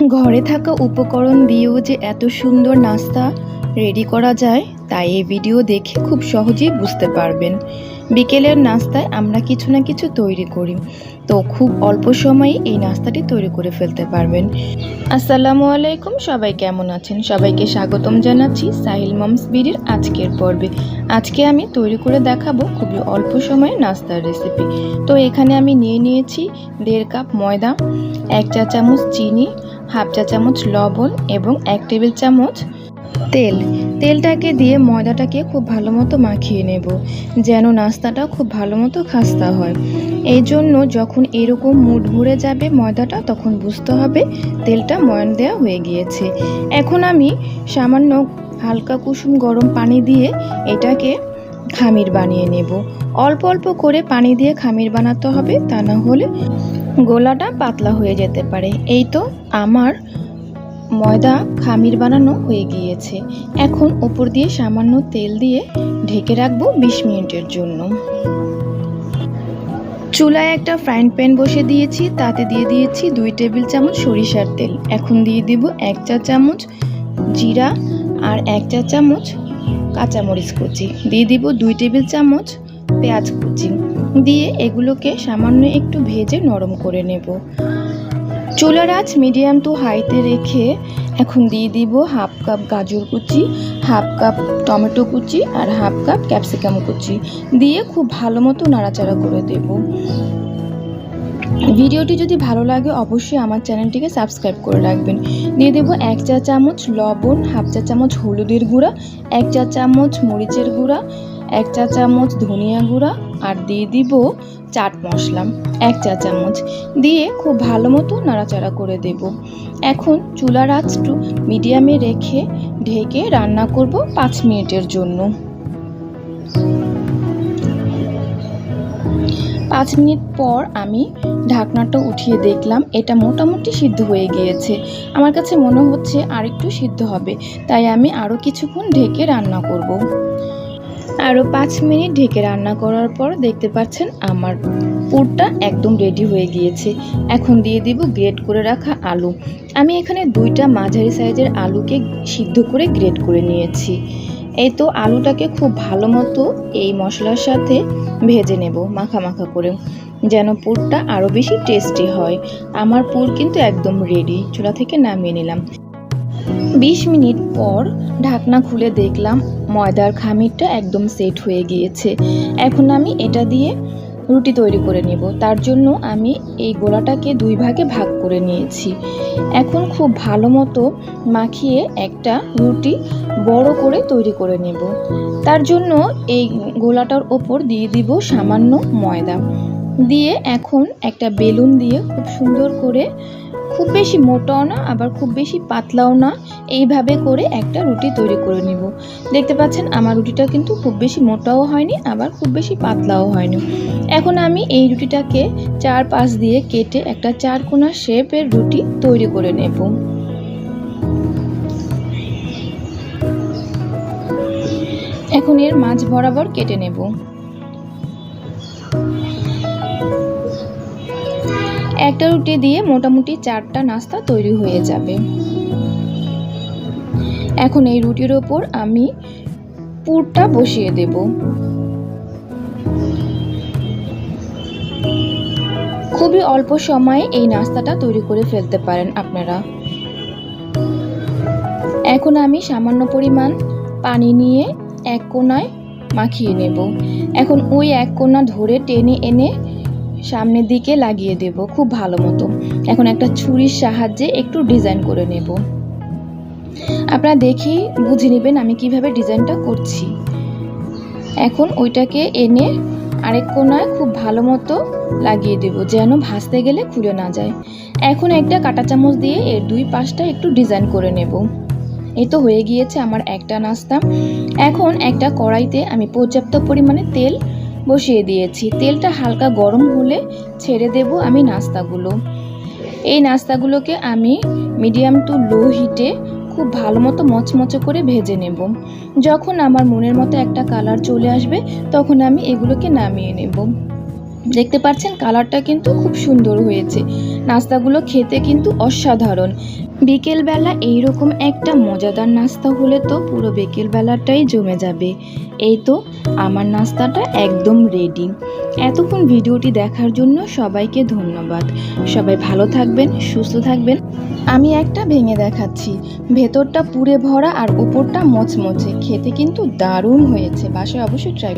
ঘরে থাকা উপকরণ দিয়েও যে এত সুন্দর নাস্তা রেডি করা যায় তাই এই ভিডিও দেখে খুব সহজেই বুঝতে পারবেন। বিকেলের নাস্তায় আমরা কিছু না কিছু তৈরি করি, তো খুব অল্প সময়ে এই নাস্তাটি তৈরি করে ফেলতে পারবেন। আসসালামু আলাইকুম, সবাই কেমন আছেন? সবাইকে স্বাগতম জানাচ্ছি সাহিল মমস বিডির আজকের পর্বে। আজকে আমি তৈরি করে দেখাবো খুবই অল্প সময়ে নাস্তার রেসিপি। তো এখানে আমি নিয়েছি 1.5 কাপ ময়দা, 1 চা চামচ চিনি, হাফ চা চামচ লবণ এবং 1 টেবিল চামচ তেলটাকে দিয়ে ময়দাটাকে খুব ভালো মতো মাখিয়ে নেব, যেন নাস্তাটা খুব ভালো মতো খাস্তা হয়। এই জন্য যখন এরকম মুঠ ভরে যাবে ময়দাটা, তখন বুঝতে হবে তেলটা ময়ান দেওয়া হয়ে গিয়েছে। এখন আমি সামান্য হালকা কুসুম গরম পানি দিয়ে এটাকে খামির বানিয়ে নেব। অল্প অল্প করে পানি দিয়ে খামির বানাতে হবে, তা না হলে গোলাটা পাতলা হয়ে যেতে পারে। এই তো আমার ময়দা খামির বানানো হয়ে গিয়েছে। এখন উপর দিয়ে সামান্য তেল দিয়ে ঢেকে রাখবো 20 মিনিটের জন্য। চুলায় একটা ফ্রাইং প্যান বসে দিয়েছি, তাতে দিয়ে দিয়েছি 2 টেবিল চামচ সরিষার তেল। এখন দিয়ে দিব 1 চা চামচ জিরা আর 1 চা চামচ কাঁচামরিচ কুচি, দিয়ে দিব 2 টেবিল চামচ পেঁয়াজ কুচি, দিয়ে এগুলোকে সামান্য একটু ভেজে নরম করে নেব। চুলার আঁচ মিডিয়াম টু হাইতে রেখে এখন দিয়ে দিব হাফ কাপ গাজর কুচি, হাফ কাপ টমেটো কুচি আর হাফ কাপ ক্যাপসিকাম কুচি, দিয়ে খুব ভালো মতো নাড়াচাড়া করে দেব। ভিডিওটি যদি ভালো লাগে অবশ্যই আমার চ্যানেলটিকে সাবস্ক্রাইব করে রাখবেন। দিয়ে দেব 1 চা চামচ লবণ, হাফ চা চামচ হলুদের গুঁড়া, 1 চা চামচ মরিচের গুঁড়া, 1 চা চামচ ধনিয়া গুঁড়া আর দিয়ে দিব চাট মশলা 1 চা চামচ, দিয়ে খুব ভালো মতো নাড়াচাড়া করে দেব। এখন চুলার আঁচটু মিডিয়ামে রেখে ঢেকে রান্না করব 5 মিনিটের জন্য। 5 মিনিট পর আমি ঢাকনাটা উঠিয়ে দেখলাম এটা মোটামুটি সিদ্ধ হয়ে গিয়েছে। আমার কাছে মনে হচ্ছে আরেকটু সিদ্ধ হবে, তাই আমি আরও কিছুক্ষণ ঢেকে রান্না করব। আরও 5 মিনিট ঢেকে রান্না করার পর দেখতে পাচ্ছেন আমার পুরটা একদম রেডি হয়ে গিয়েছে। এখন দিয়ে দিব গ্রেট করে রাখা আলু। আমি এখানে 2টা মাঝারি সাইজের আলুকে সিদ্ধ করে গ্রেট করে নিয়েছি। এই তো আলুটাকে খুব ভালো মতো এই মশলার সাথে ভেজে নেব মাখা মাখা করে, যেন পুরটা আরও বেশি টেস্টি হয়। আমার পুর কিন্তু একদম রেডি, চুলা থেকে নামিয়ে নিলাম। 20 মিনিট পর ঢাকনা খুলে দেখলাম ময়দার খামিরটা একদম সেট হয়ে গিয়েছে। এখন আমি এটা দিয়ে রুটি তৈরি করে নেব। তার জন্য আমি এই গোলাটাকে 2 ভাগে ভাগ করে নিয়েছি। এখন খুব ভালো মতো মাখিয়ে একটা রুটি বড় করে তৈরি করে নেব। তার জন্য এই গোলাটার ওপর দিয়ে দিব সামান্য ময়দা, দিয়ে এখন একটা বেলুন দিয়ে খুব সুন্দর করে, খুব বেশি মোটাও না আবার খুব বেশি পাতলাও না, এইভাবে করে একটা রুটি তৈরি করে নিব। দেখতে পাচ্ছেন আমার রুটিটা কিন্তু খুব বেশি মোটাও হয়নি আবার খুব বেশি পাতলাও হয়নি। এখন আমি এই রুটিটাকে 4 পাশ দিয়ে কেটে একটা 4 কোণা শেপের রুটি তৈরি করে নেব। এখন এর মাঝ বরাবর কেটে নেব। একটা রুটি দিয়ে মোটামুটি 4টা নাস্তা তৈরি হয়ে যাবে। এখন এই রুটির ওপর আমি পুরটা বসিয়ে দেব। খুবই অল্প সময়ে এই নাস্তাটা তৈরি করে ফেলতে পারেন আপনারা। এখন আমি সামান্য পরিমাণ পানি নিয়ে এক কোণায় মাখিয়ে নেব। এখন ওই এক কোণা ধরে টেনে এনে সামনের দিকে লাগিয়ে দেব খুব ভালো মতো। এখন একটা ছুরির সাহায্যে একটু ডিজাইন করে নেব। আপনারা দেখেই বুঝে নেবেন আমি কিভাবে ডিজাইনটা করছি। এখন ওইটাকে এনে আরেক কোণায় খুব ভালো মতো লাগিয়ে দেব, যেন ভাজতে গেলে খুলে না যায়। এখন একটা কাঁটা চামচ দিয়ে এর 2 পাশটা একটু ডিজাইন করে নেব। এই তো হয়ে গিয়েছে আমার একটা নাস্তা। এখন একটা কড়াইতে আমি পর্যাপ্ত পরিমাণে তেল বসিয়ে দিয়েছি। তেলটা হালকা গরম হলে ছেড়ে দেব আমি নাস্তাগুলো। এই নাস্তাগুলোকে আমি মিডিয়াম টু লো হিটে খুব ভালো মতো মচমচে করে ভেজে নেব। যখন আমার মনের মতো একটা কালার চলে আসবে তখন আমি এগুলোকে নামিয়ে নেব। দেখতে পাচ্ছেন কালারটা কিন্তু খুব সুন্দর হয়েছে। নাস্তাগুলো খেতে কিন্তু অসাধারণ। বিকেলবেলা এইরকম একটা মজাদার নাস্তা হলে তো পুরো বিকেলবেলাটাই জমে যাবে। এই তো আমার নাস্তাটা একদম রেডি। এতক্ষণ ভিডিওটি দেখার জন্য সবাইকে ধন্যবাদ। সবাই ভালো থাকবেন, সুস্থ থাকবেন। আমি একটা ভেঙে দেখাচ্ছি। ভেতরটা পুরে ভরা আর উপরটা মচমচে, খেতে কিন্তু দারুণ হয়েছে। বাসায় অবশ্যই ট্রাই